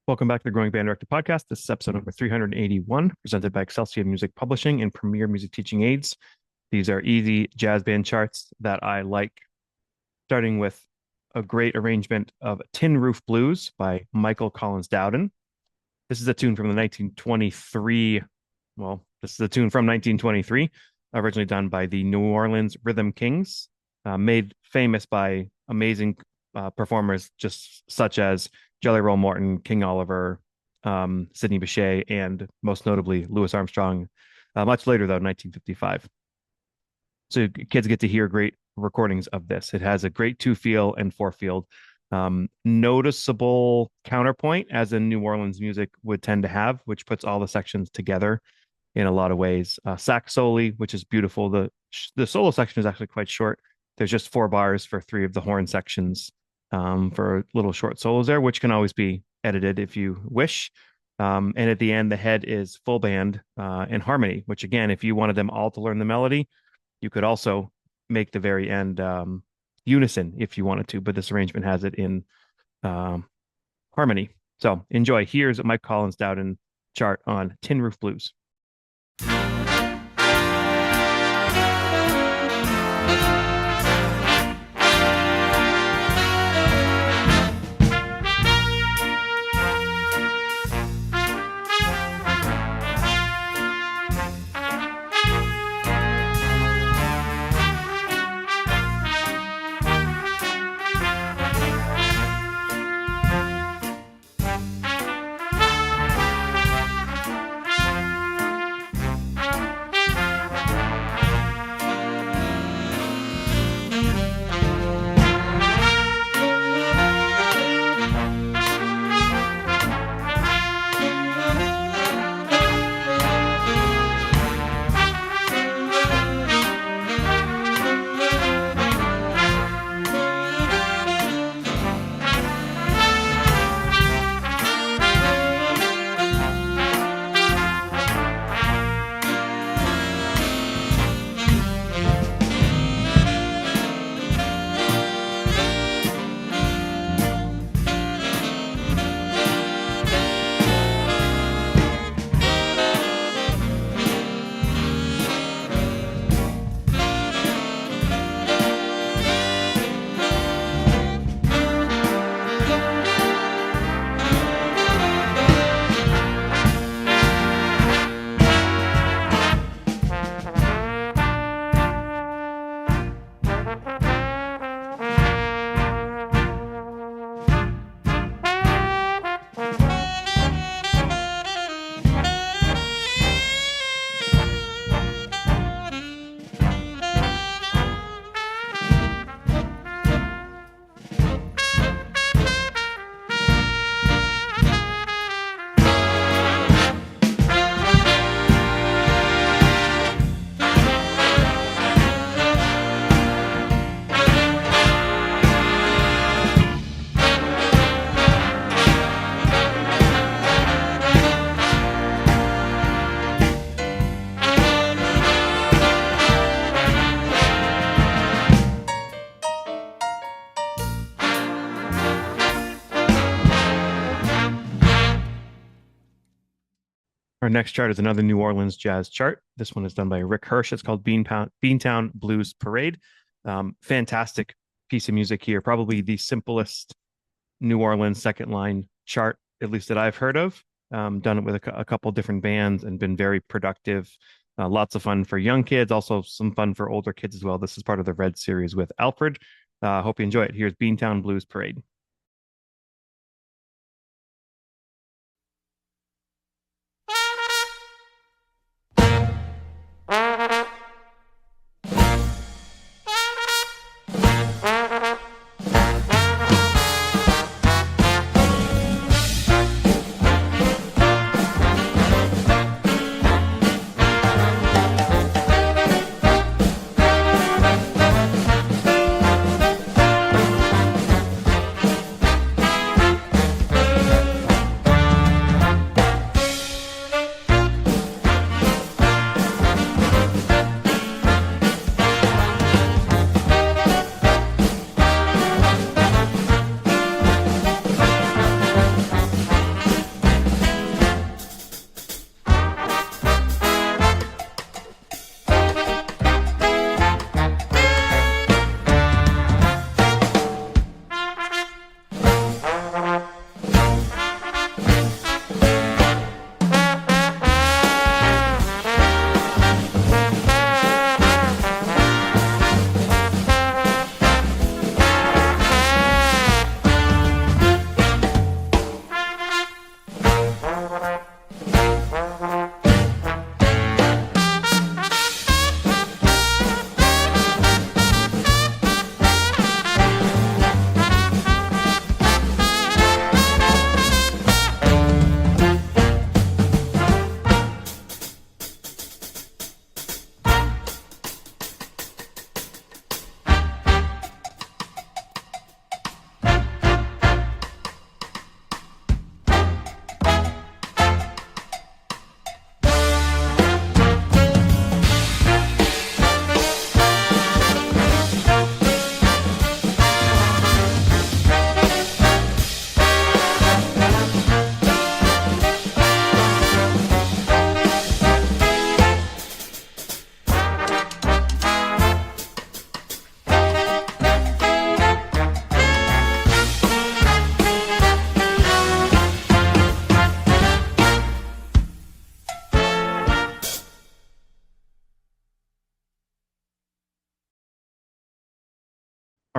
Welcome back to the Growing Band Director Podcast. This is episode number 381, presented by Excelsior Music Publishing and Premier Music Teaching Aids. These are easy jazz band charts that I like, starting with a great arrangement of Tin Roof Blues by Michael Collins Dowden. This is a tune from the 1923, this is a tune from 1923, originally done by the New Orleans Rhythm Kings, made famous by amazing performers just such as Jelly Roll Morton, King Oliver, Sidney Bechet, and most notably Louis Armstrong, much later though, 1955. So kids get to hear great recordings of this. It has a great two feel and four field, noticeable counterpoint as in New Orleans music would tend to have, which puts all the sections together in a lot of ways. Sax soli, which is beautiful. The solo section is actually quite short. There's just 4 bars for 3 of the horn sections, for little short solos there, which can always be edited if you wish. And at the end, the head is full band and harmony, which again, if you wanted them all to learn the melody, you could also make the very end unison if you wanted to, but this arrangement has it in harmony. So enjoy. Here's Mike Collins Dowden chart on Tin Roof Blues. Our next chart is another New Orleans jazz chart. This one is done by Rick Hirsch. It's called Beantown Blues Parade. Fantastic piece of music here. Probably the simplest New Orleans second line chart, at least that I've heard of. Done it with a couple different bands and been very productive. Lots of fun for young kids, also some fun for older kids as well. This is part of the Red series with Alfred. Hope you enjoy it. Here's Beantown Blues Parade.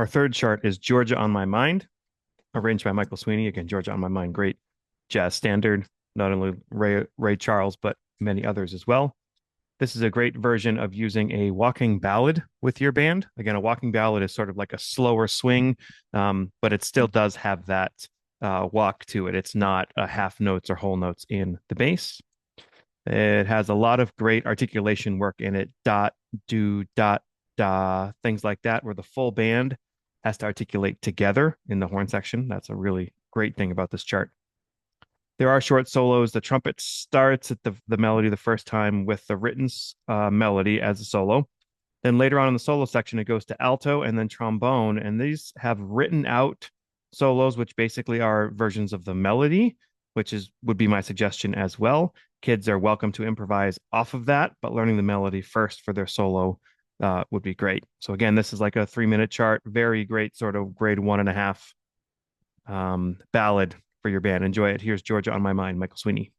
Our third chart is Georgia on My Mind, arranged by Michael Sweeney. Again, Georgia on My Mind, great jazz standard, not only Ray Charles, but many others as well. This is a great version of using a walking ballad with your band. Again, a walking ballad is sort of like a slower swing, but it still does have that walk to it. It's not half notes or whole notes in the bass. It has a lot of great articulation work in it. Dot, do, dot, da, things like that, where the full band has to articulate together in the horn section. That's a really great thing about this chart. There are short solos. The trumpet starts at the melody the first time with the written melody as a solo. Then later on in the solo section, it goes to alto and then trombone. And these have written out solos, which basically are versions of the melody, which would be my suggestion as well. Kids are welcome to improvise off of that, but learning the melody first for their solo would be great. So again, this is like a 3-minute chart, very great sort of grade 1.5 ballad for your band. Enjoy it. Here's Georgia on My Mind, Michael Sweeney.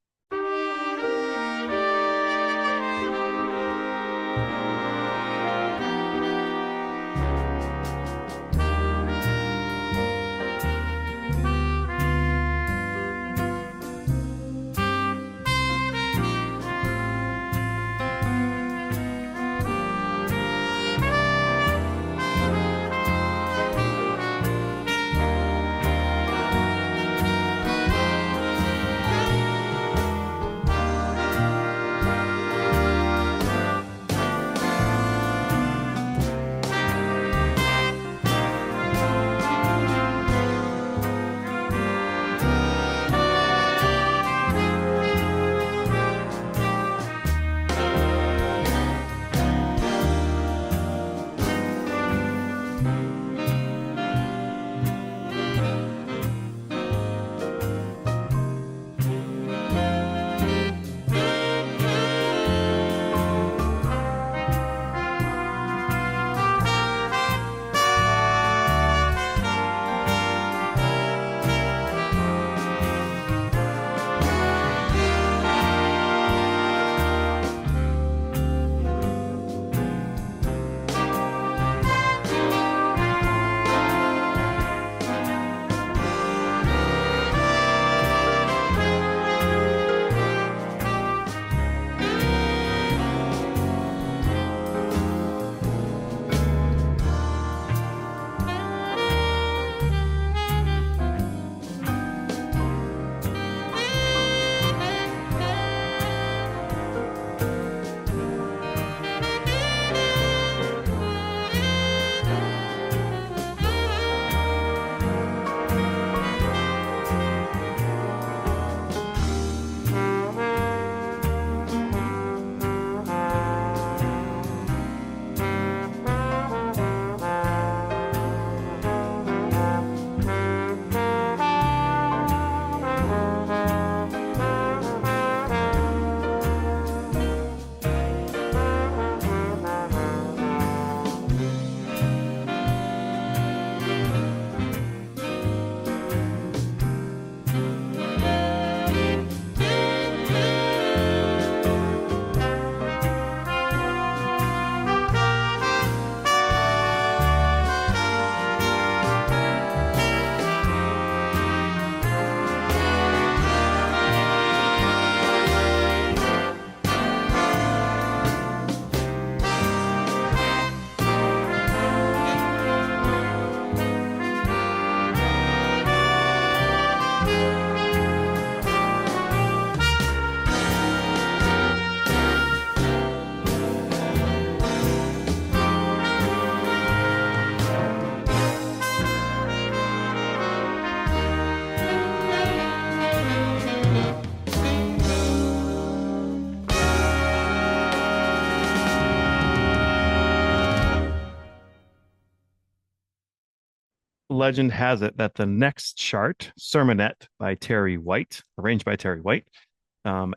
Legend has it that the next chart, Sermonette by Terry White, arranged by Terry White,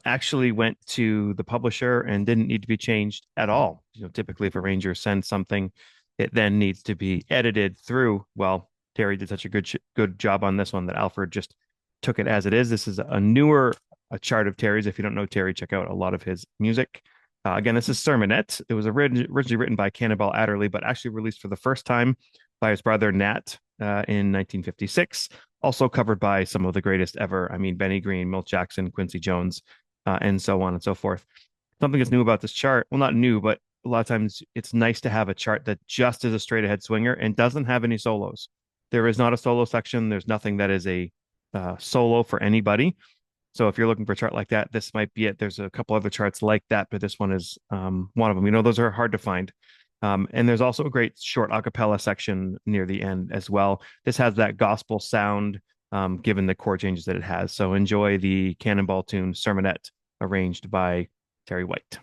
actually went to the publisher and didn't need to be changed at all. Typically, if a arranger sends something, it then needs to be edited through. Well, Terry did such a good job on this one that Alfred just took it as it is. This is a newer chart of Terry's. If you don't know Terry, check out a lot of his music. Again, this is Sermonette. It was originally written by Cannonball Adderley, but actually released for the first time by his brother Nat in 1956. Also covered by some of the greatest ever. I mean, Benny Green, Milt Jackson, Quincy Jones, and so on and so forth. Something that's new about this chart, well, not new, but a lot of times it's nice to have a chart that just is a straight ahead swinger and doesn't have any solos. There is not a solo section. There's nothing that is a solo for anybody. So if you're looking for a chart like that, this might be it. There's a couple other charts like that, but this one is one of them. Those are hard to find. And there's also a great short a cappella section near the end as well. This has that gospel sound, given the chord changes that it has. So enjoy the Cannonball tune Sermonette, arranged by Terry White.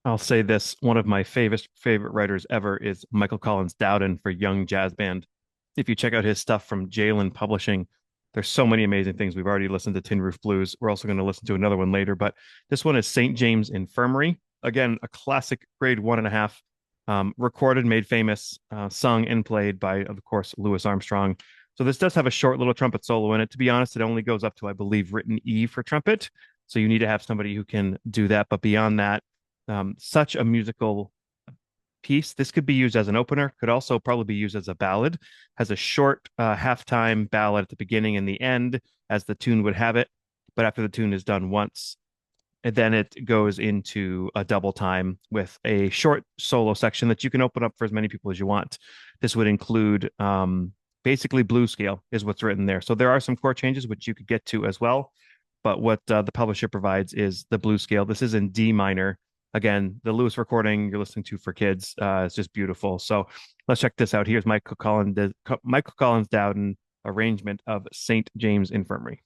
I'll say this, one of my favorite writers ever is Michael Collins Dowden for Young Jazz Band. If you check out his stuff from Jalen Publishing, there's so many amazing things. We've already listened to Tin Roof Blues. We're also going to listen to another one later, but this one is St. James Infirmary. Again, a classic grade 1.5, recorded, made famous, sung and played by, of course, Louis Armstrong. So this does have a short little trumpet solo in it. To be honest, it only goes up to, I believe, written E for trumpet. So you need to have somebody who can do that. But beyond that, such a musical piece. This could be used as an opener, could also probably be used as a ballad. Has a short halftime ballad at the beginning and the end, as the tune would have it. But after the tune is done once, and then it goes into a double time with a short solo section that you can open up for as many people as you want. This would include basically blues scale is what's written there. So there are some chord changes which you could get to as well. But what the publisher provides is the blues scale. This is in D minor. Again, the Louis recording you're listening to for kids is just beautiful. So let's check this out. Here's Michael Collins Dowden arrangement of St. James Infirmary.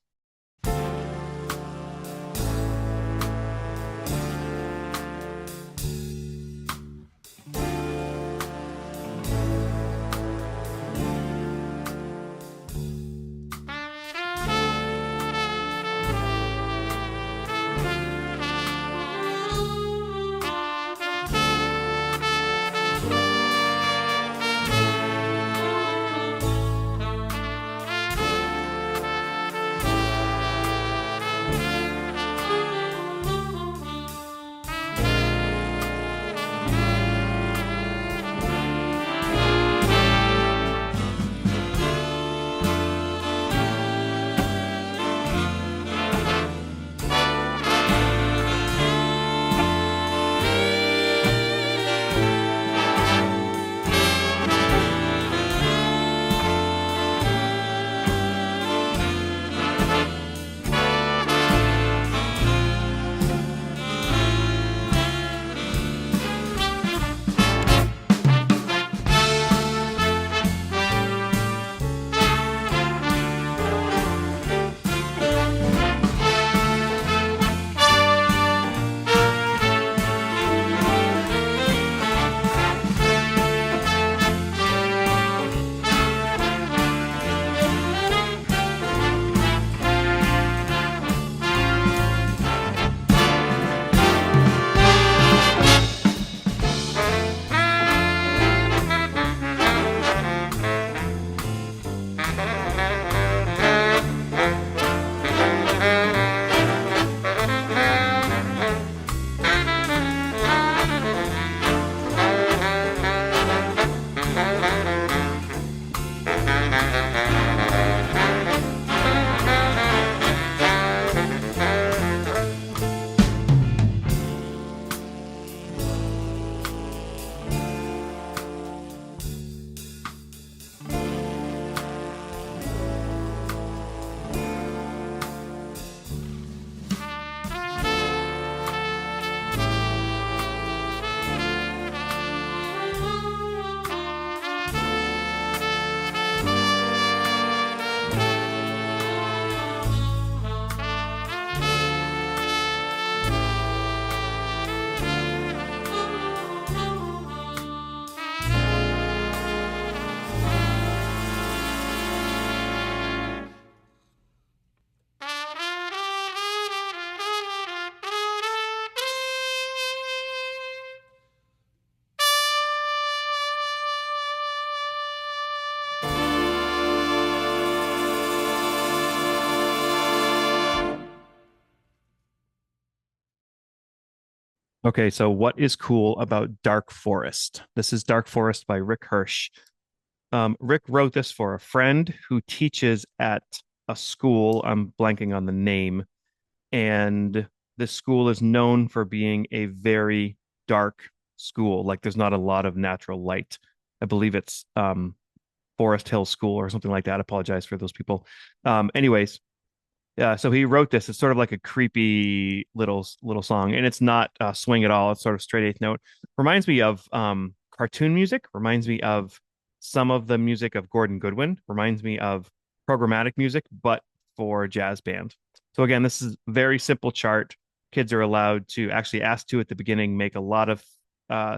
Okay, so what is cool about Dark Forest? This is Dark Forest by Rick Hirsch. Rick wrote this for a friend who teaches at a school. I'm blanking on the name. And this school is known for being a very dark school. Like there's not a lot of natural light. I believe it's Forest Hill School or something like that. I apologize for those people. Anyways, so he wrote this. It's sort of like a creepy little song, and it's not swing at all. It's sort of straight eighth note. Reminds me of cartoon music. Reminds me of some of the music of Gordon Goodwin. Reminds me of programmatic music, but for jazz band. So again, this is a very simple chart. Kids are allowed to actually ask to at the beginning make a lot of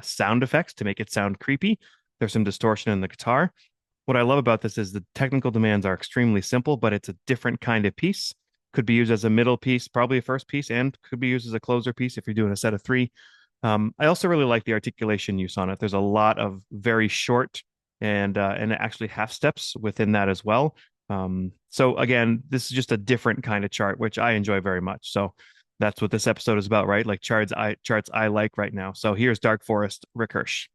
sound effects to make it sound creepy. There's some distortion in the guitar. What I love about this is the technical demands are extremely simple, but it's a different kind of piece. Could be used as a middle piece, probably a first piece, and could be used as a closer piece if you're doing a set of three. I also really like the articulation use on it. There's a lot of very short and actually half steps within that as well. So again, this is just a different kind of chart, which I enjoy very much. So that's what this episode is about, right? Like charts I like right now. So here's Dark Forest, Rick Hirsch.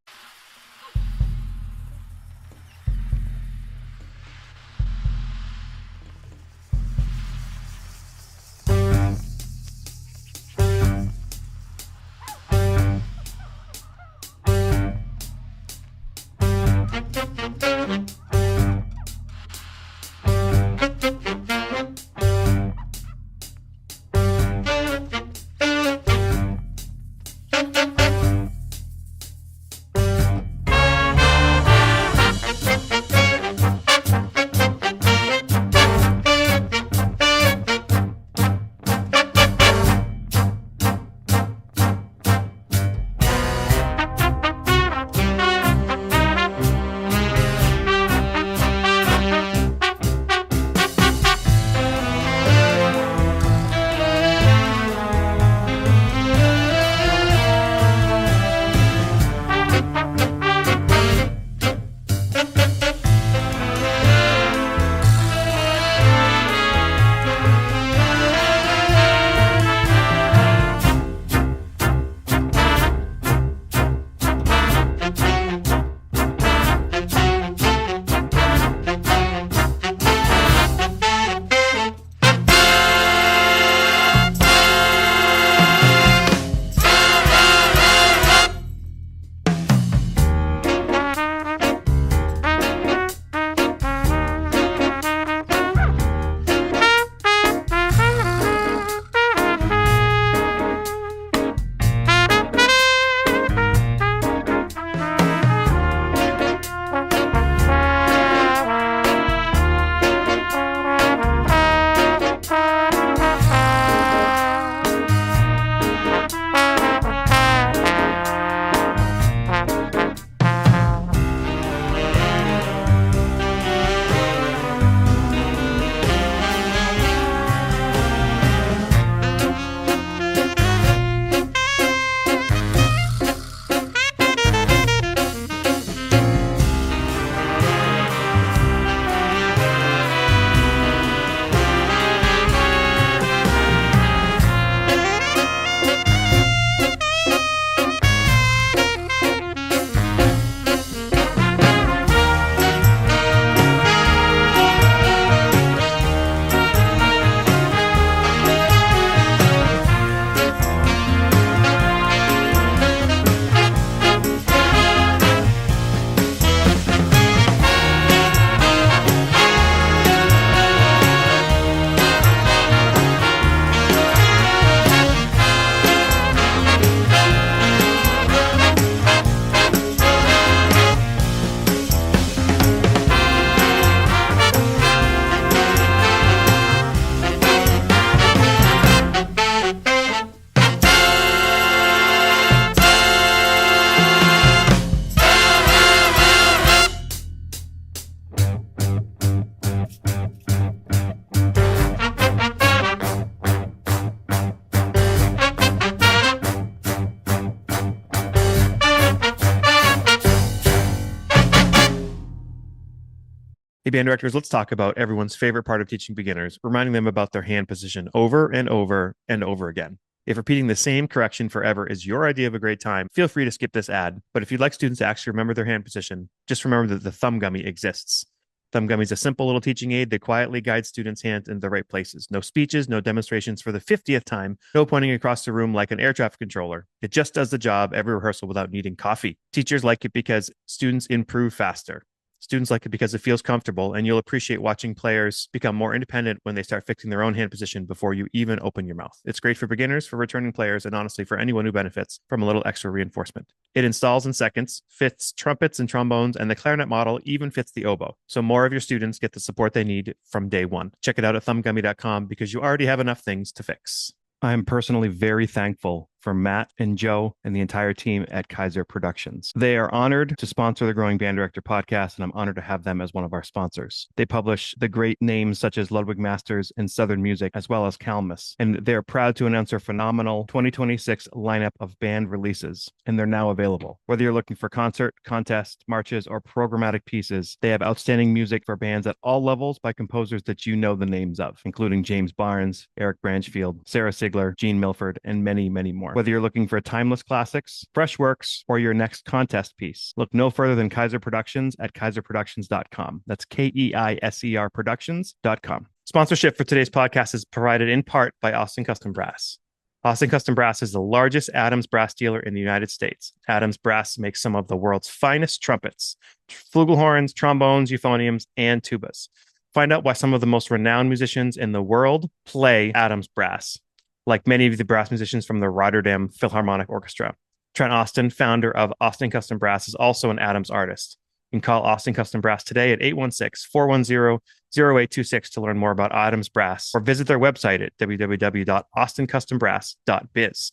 Hey, band directors, let's talk about everyone's favorite part of teaching beginners, reminding them about their hand position over and over and over again. If repeating the same correction forever is your idea of a great time, feel free to skip this ad. But if you'd like students to actually remember their hand position, just remember that the thumb gummy exists. Thumb Gummy is a simple little teaching aid that quietly guides students' hands in the right places. No speeches, no demonstrations for the 50th time, no pointing across the room like an air traffic controller. It just does the job every rehearsal without needing coffee. Teachers like it because students improve faster. Students like it because it feels comfortable, and you'll appreciate watching players become more independent when they start fixing their own hand position before you even open your mouth. It's great for beginners, for returning players, and honestly for anyone who benefits from a little extra reinforcement. It installs in seconds, fits trumpets and trombones, and the clarinet model even fits the oboe. So more of your students get the support they need from day one. Check it out at thumbgummy.com because you already have enough things to fix. I am personally very thankful for Matt and Joe and the entire team at Kaiser Productions. They are honored to sponsor the Growing Band Director podcast, and I'm honored to have them as one of our sponsors. They publish the great names such as Ludwig Masters and Southern Music, as well as Calmus, and they're proud to announce their phenomenal 2026 lineup of band releases, and they're now available. Whether you're looking for concert, contest, marches, or programmatic pieces, they have outstanding music for bands at all levels by composers that you know the names of, including James Barnes, Eric Branchfield, Sarah Sigler, Gene Milford, and many, many more. Whether you're looking for timeless classics, fresh works, or your next contest piece, look no further than Kaiser Productions at kaiserproductions.com. That's KEISER Productions.com. Sponsorship for today's podcast is provided in part by Austin Custom Brass. Austin Custom Brass is the largest Adams brass dealer in the United States. Adams Brass makes some of the world's finest trumpets, flugelhorns, trombones, euphoniums, and tubas. Find out why some of the most renowned musicians in the world play Adams Brass, like many of the brass musicians from the Rotterdam Philharmonic Orchestra. Trent Austin, founder of Austin Custom Brass, is also an Adams artist. You can call Austin Custom Brass today at 816-410-0826 to learn more about Adams Brass, or visit their website at www.austincustombrass.biz.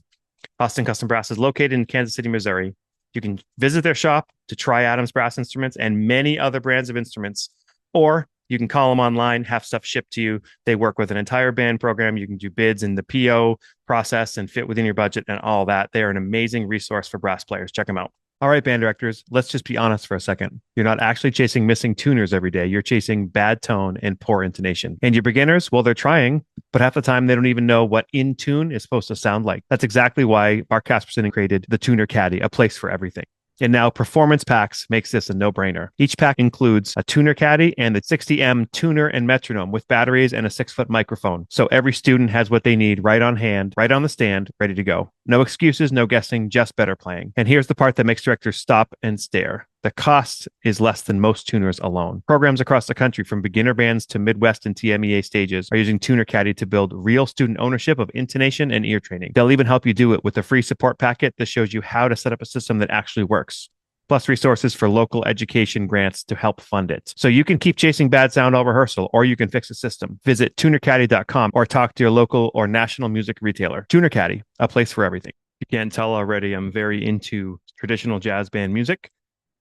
Austin Custom Brass is located in Kansas City, Missouri. You can visit their shop to try Adams Brass instruments and many other brands of instruments, or you can call them online, have stuff shipped to you. They work with an entire band program. You can do bids in the PO process and fit within your budget and all that. They are an amazing resource for brass players. Check them out. All right, band directors, let's just be honest for a second. You're not actually chasing missing tuners every day. You're chasing bad tone and poor intonation. And your beginners, well, they're trying, but half the time they don't even know what in tune is supposed to sound like. That's exactly why Mark Casperson created the Tuner Caddy, a place for everything. And now Performance Packs makes this a no-brainer. Each pack includes a tuner caddy and the 60M tuner and metronome with batteries and a 6-foot microphone. So every student has what they need right on hand, right on the stand, ready to go. No excuses, no guessing, just better playing. And here's the part that makes directors stop and stare. The cost is less than most tuners alone. Programs across the country, from beginner bands to Midwest and TMEA stages, are using Tuner Caddy to build real student ownership of intonation and ear training. They'll even help you do it with a free support packet that shows you how to set up a system that actually works, plus resources for local education grants to help fund it. So you can keep chasing bad sound all rehearsal, or you can fix the system. Visit tunercaddy.com or talk to your local or national music retailer. Tuner Caddy, a place for everything. You can't tell already, I'm very into traditional jazz band music.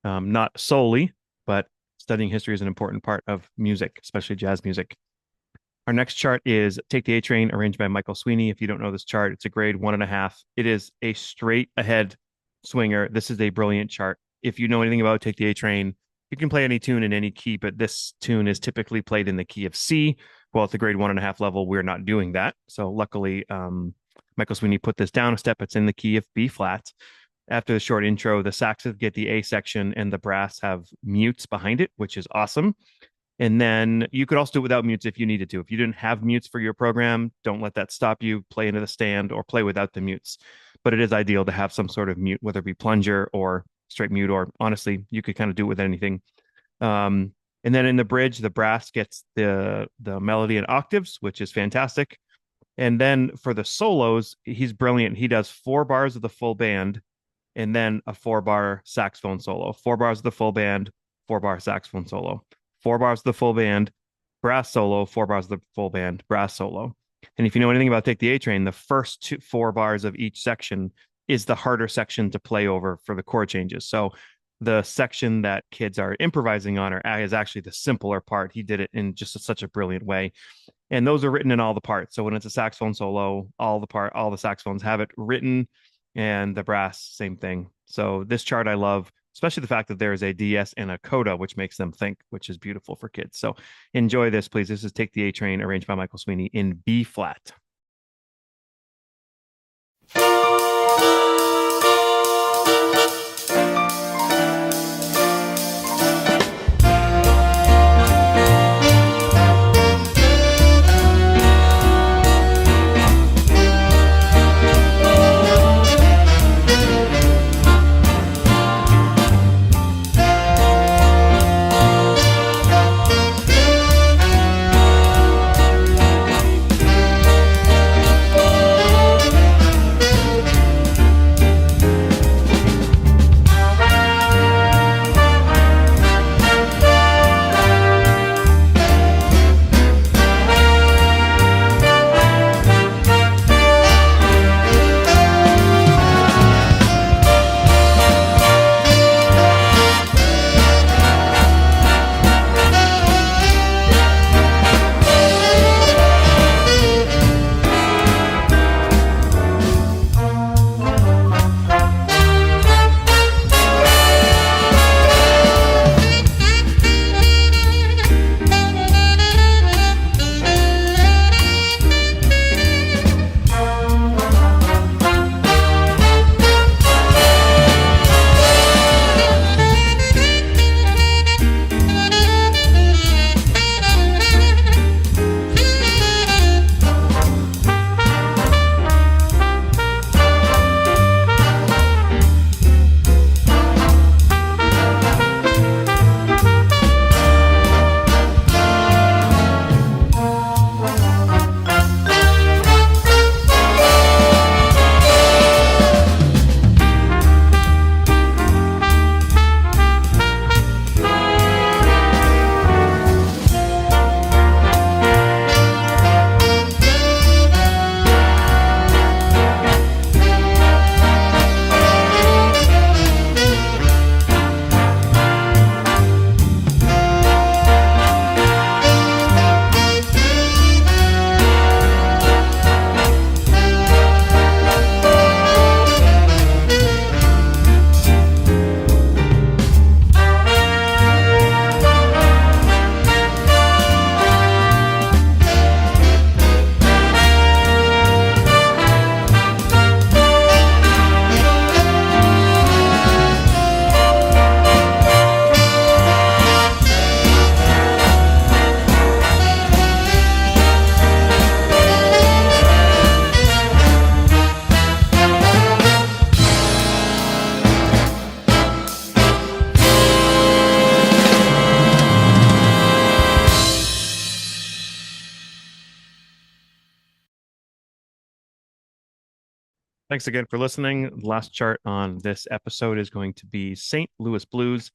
Not solely, but studying history is an important part of music, especially jazz music. Our next chart is Take the A Train, arranged by Michael Sweeney. If you don't know this chart, it's a grade 1.5. It is a straight ahead swinger. This is a brilliant chart. If you know anything about Take the A Train, you can play any tune in any key, but this tune is typically played in the key of C. Well, at the grade 1.5 level, we're not doing that. So luckily, Michael Sweeney put this down a step. It's in the key of B flat. After the short intro, the saxes get the A section and the brass have mutes behind it, which is awesome. And then you could also do it without mutes if you needed to. If you didn't have mutes for your program, don't let that stop you. Play into the stand or play without the mutes. But it is ideal to have some sort of mute, whether it be plunger or straight mute, or honestly, you could kind of do it with anything. And then in the bridge, the brass gets the melody in octaves, which is fantastic. And then for the solos, he's brilliant. He does 4 bars of the full band, and then a 4-bar saxophone solo. 4 bars of the full band, 4-bar saxophone solo. 4 bars of the full band, brass solo. 4 bars of the full band, brass solo. And if you know anything about Take the A Train, the first 4 bars of each section is the harder section to play over for the chord changes. So the section that kids are improvising on is actually the simpler part. He did it in just such a brilliant way. And those are written in all the parts. So when it's a saxophone solo, all the saxophones have it written, and the brass, same thing. So this chart I love, especially the fact that there is a DS and a coda, which makes them think, which is beautiful for kids. So enjoy this, please. This is Take the A Train, arranged by Michael Sweeney in B flat. Thanks again for listening. The last chart on this episode is going to be St. Louis Blues,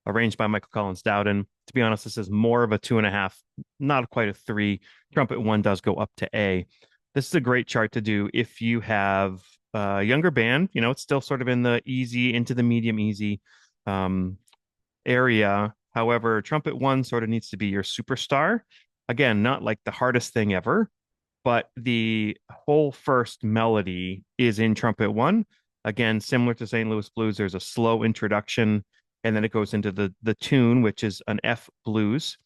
arranged by Michael Collins Dowden. To be honest, this is more of a 2.5, not quite a 3. Trumpet 1 does go up to A. This is a great chart to do if you have a younger band. It's still sort of in the easy into the medium easy um, area. However, Trumpet 1 sort of needs to be your superstar. Again, not like the hardest thing ever, but the whole first melody is in Trumpet 1. Again, similar to St. Louis Blues, there's a slow introduction, and then it goes into the tune, which is an F blues.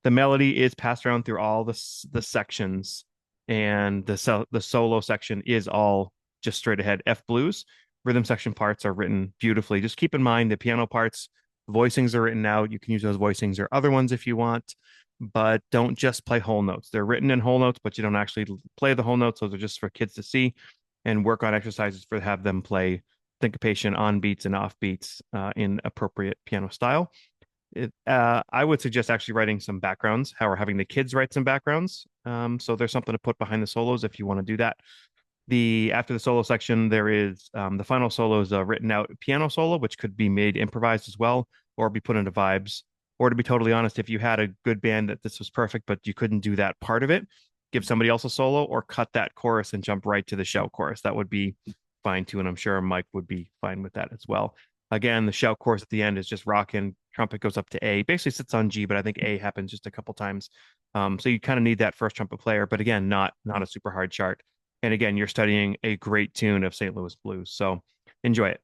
The melody is passed around through all the sections, and the solo section is all just straight ahead F blues. Rhythm section parts are written beautifully. Just keep in mind the piano parts, voicings are written out. You can use those voicings or other ones if you want, but don't just play whole notes. They're written in whole notes, but you don't actually play the whole notes. Those are just for kids to see and work on exercises for have them play syncopation on beats and off beats in appropriate piano style. I would suggest actually writing some backgrounds, or having the kids write some backgrounds. So there's something to put behind the solos if you want to do that. After the solo section, there is the final solo is a written out piano solo, which could be made improvised as well, or be put into vibes. Or to be totally honest, if you had a good band that this was perfect, but you couldn't do that part of it, give somebody else a solo or cut that chorus and jump right to the shout chorus. That would be fine too, and I'm sure Mike would be fine with that as well. Again, the shout chorus at the end is just rocking. Trumpet goes up to A, basically sits on G, but I think A happens just a couple times. So you kind of need that first trumpet player, but again, not a super hard chart. And again, you're studying a great tune of St. Louis Blues. So enjoy it.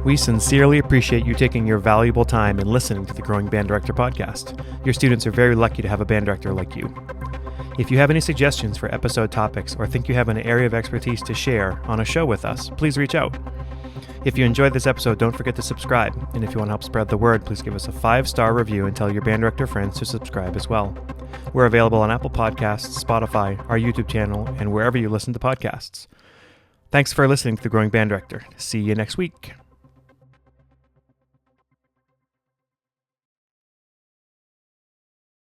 We sincerely appreciate you taking your valuable time and listening to the Growing Band Director podcast. Your students are very lucky to have a band director like you. If you have any suggestions for episode topics or think you have an area of expertise to share on a show with us, please reach out. If you enjoyed this episode, don't forget to subscribe. And if you want to help spread the word, please give us a 5-star review and tell your band director friends to subscribe as well. We're available on Apple Podcasts, Spotify, our YouTube channel, and wherever you listen to podcasts. Thanks for listening to The Growing Band Director. See you next week.